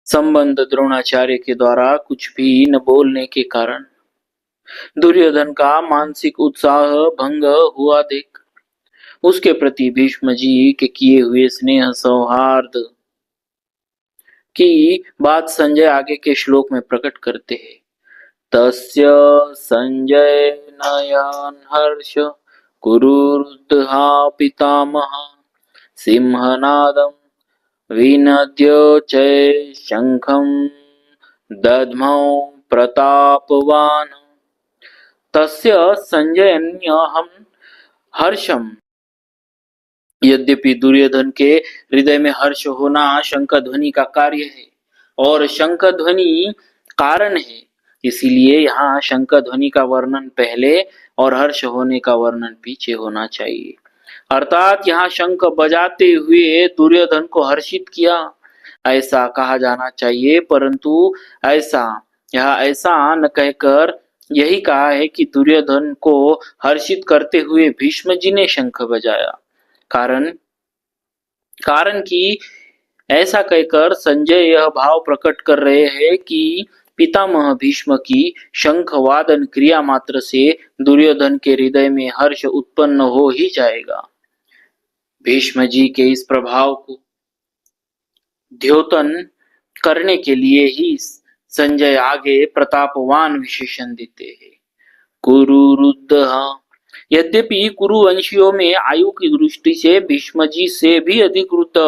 संबंध द्रोणाचार्य के द्वारा कुछ भी न बोलने के कारण दुर्योधन का मानसिक उत्साह भंग हुआ देख उसके प्रति भीष्म जी के किए हुए स्नेह सौहार्द की बात संजय आगे के श्लोक में प्रकट करते हैं। तस्य संजय नयन हर्ष कुरुरुद्धहा पितामह सिंहनादम विनद्य शंखं दद्मौ प्रतापवान् तस्य संजयन्यहं हर्षम। यद्यपि दुर्योधन के हृदय में हर्ष होना शंख ध्वनि का कार्य है और शंख ध्वनि कारण है, इसीलिए यहाँ शंख ध्वनि का वर्णन पहले और हर्ष होने का वर्णन पीछे होना चाहिए। अर्थात यहाँ शंख बजाते हुए दुर्योधन को हर्षित किया ऐसा कहा जाना चाहिए, परंतु ऐसा न कहकर यही कहा है कि दुर्योधन को हर्षित करते हुए भीष्म जी ने शंख बजाया। कारण कि ऐसा कहकर संजय यह भाव प्रकट कर रहे हैं कि पितामह भीष्म की शंख वादन क्रिया मात्र से दुर्योधन के हृदय में हर्ष उत्पन्न हो ही जाएगा। भीष्म जी के इस प्रभाव को द्योतन करने के लिए ही संजय आगे प्रतापवान विशेषण देते हैं। कुरुरुद्धः। यद्यपि कुरुवंशियों में आयु की दृष्टि से भीष्म जी से भी अधिक वृद्ध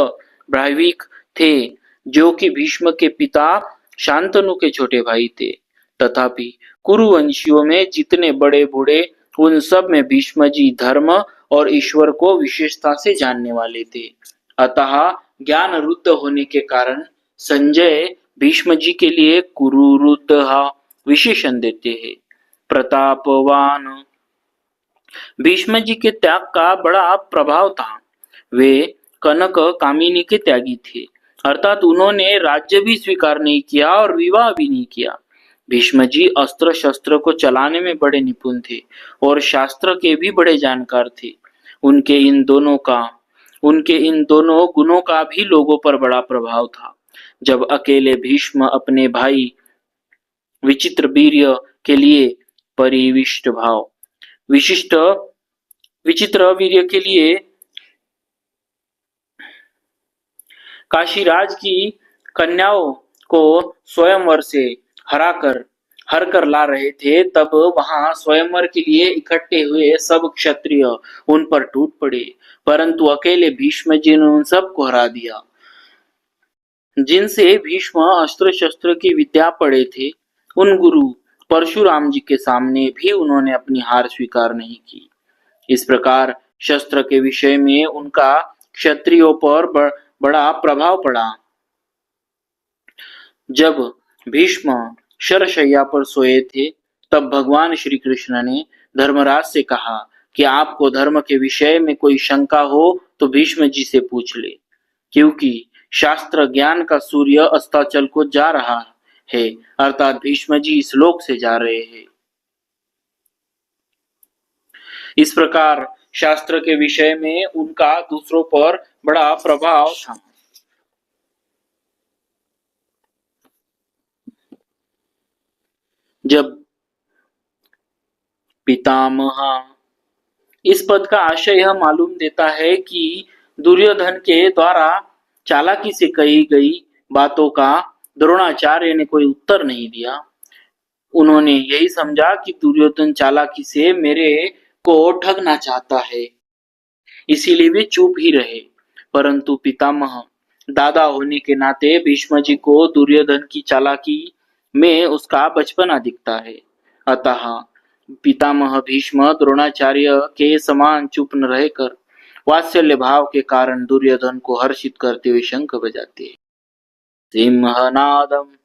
ब्राह्विक थे, जो कि भीष्म के पिता शांतनु के छोटे भाई थे। तथापि कुरुवंशियों में जितने बड़े बूढ़े उन सब में भीष्म जी धर्म और ईश्वर को विशेषता से जानने वाले थे। अतः ज्ञान रुद्ध होने के कारण संजय भीष्म जी के लिए कुरुरुद्धः विशेषण देते हैं। प्रतापवान। भीष्म जी के त्याग का बड़ा प्रभाव था। वे कनक कामिनी के त्यागी थे, अर्थात उन्होंने राज्य भी स्वीकार नहीं किया और विवाह भी नहीं किया। भीष्म जी अस्त्र शस्त्र को चलाने में बड़े निपुण थे और शास्त्र के भी बड़े जानकार थे। उनके इन दोनों गुणों का भी लोगों पर बड़ा प्रभाव था। जब अकेले भीष्म अपने भाई विचित्र वीर्य के लिए विचित्र वीर्य के लिए काशीराज की कन्याओं को स्वयंवर से हर कर ला रहे थे, तब वहां स्वयंवर के लिए इकट्ठे हुए सब क्षत्रिय उन पर टूट पड़े, परंतु अकेले भीष्म जी ने उन सबको हरा दिया। जिनसे भीष्म अस्त्र शस्त्र की विद्या पढ़े थे, उन गुरु परशुराम जी के सामने भी उन्होंने अपनी हार स्वीकार नहीं की। इस प्रकार शस्त्र के विषय में उनका क्षत्रियों पर बड़ा प्रभाव पड़ा। जब भीष्म शरशय्या पर सोए थे, तब भगवान श्री कृष्ण ने धर्मराज से कहा कि आपको धर्म के विषय में कोई शंका हो तो भीष्म जी से पूछ ले, क्योंकि शास्त्र ज्ञान का सूर्य अस्ताचल को जा रहा है, अर्थात भीष्म जी इस लोक से जा रहे हैं। इस प्रकार शास्त्र के विषय में उनका दूसरों पर बड़ा प्रभाव था। जब पितामह इस पद का आशय यह मालूम देता है कि दुर्योधन के द्वारा चालाकी से कही गई बातों का द्रोणाचार्य ने कोई उत्तर नहीं दिया। उन्होंने यही समझा कि दुर्योधन चालाकी से मेरे को ठगना चाहता है, इसीलिए वे चुप ही रहे। परंतु पितामह दादा होने के नाते भीष्म जी को दुर्योधन की चालाकी में उसका बचपना दिखता है। अतः पितामह भीष्म द्रोणाचार्य के समान चुप न रहकर वात्सल्य भाव के कारण दुर्योधन को हर्षित करते हुए शंख बजाते हैं। सिंहनादम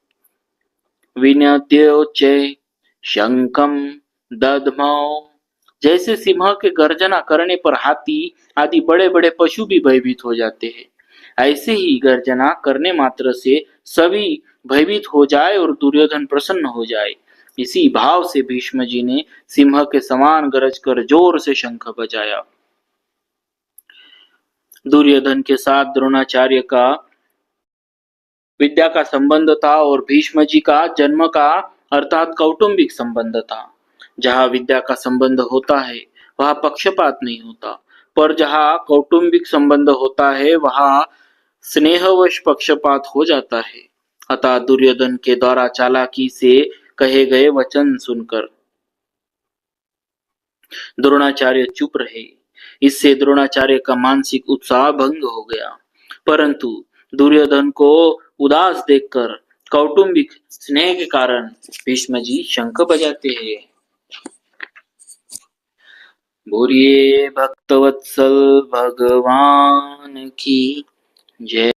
विनद्योच्चै शंखम दद्मौ। जैसे सिंह के गर्जना करने पर हाथी आदि बड़े बड़े पशु भी भयभीत हो जाते हैं, ऐसे ही गर्जना करने मात्र से सभी भयभीत हो जाए और दुर्योधन प्रसन्न हो जाए। इसी भाव से भीष्म जी ने सिंह के समान गरज कर जोर से शंख बजाया। दुर्योधन के साथ द्रोणाचार्य का विद्या का संबंध था और भीष्म जी का जन्म का अर्थात कौटुंबिक संबंध था। जहाँ विद्या का संबंध होता है वहाँ पक्षपात नहीं होता, पर जहाँ कौटुंबिक संबंध होता है वहाँ स्नेहवश पक्षपात हो जाता है। अतः दुर्योधन के द्वारा चालाकी से कहे गए वचन सुनकर द्रोणाचार्य चुप रहे। इससे द्रोणाचार्य का मानसिक उत्साह भंग हो गया। परंतु दुर्योधन को उदास देखकर कौटुंबिक स्नेह के कारण भीष्म जी शंख बजाते हैं। बोलिए भक्तवत्सल भगवान की जय।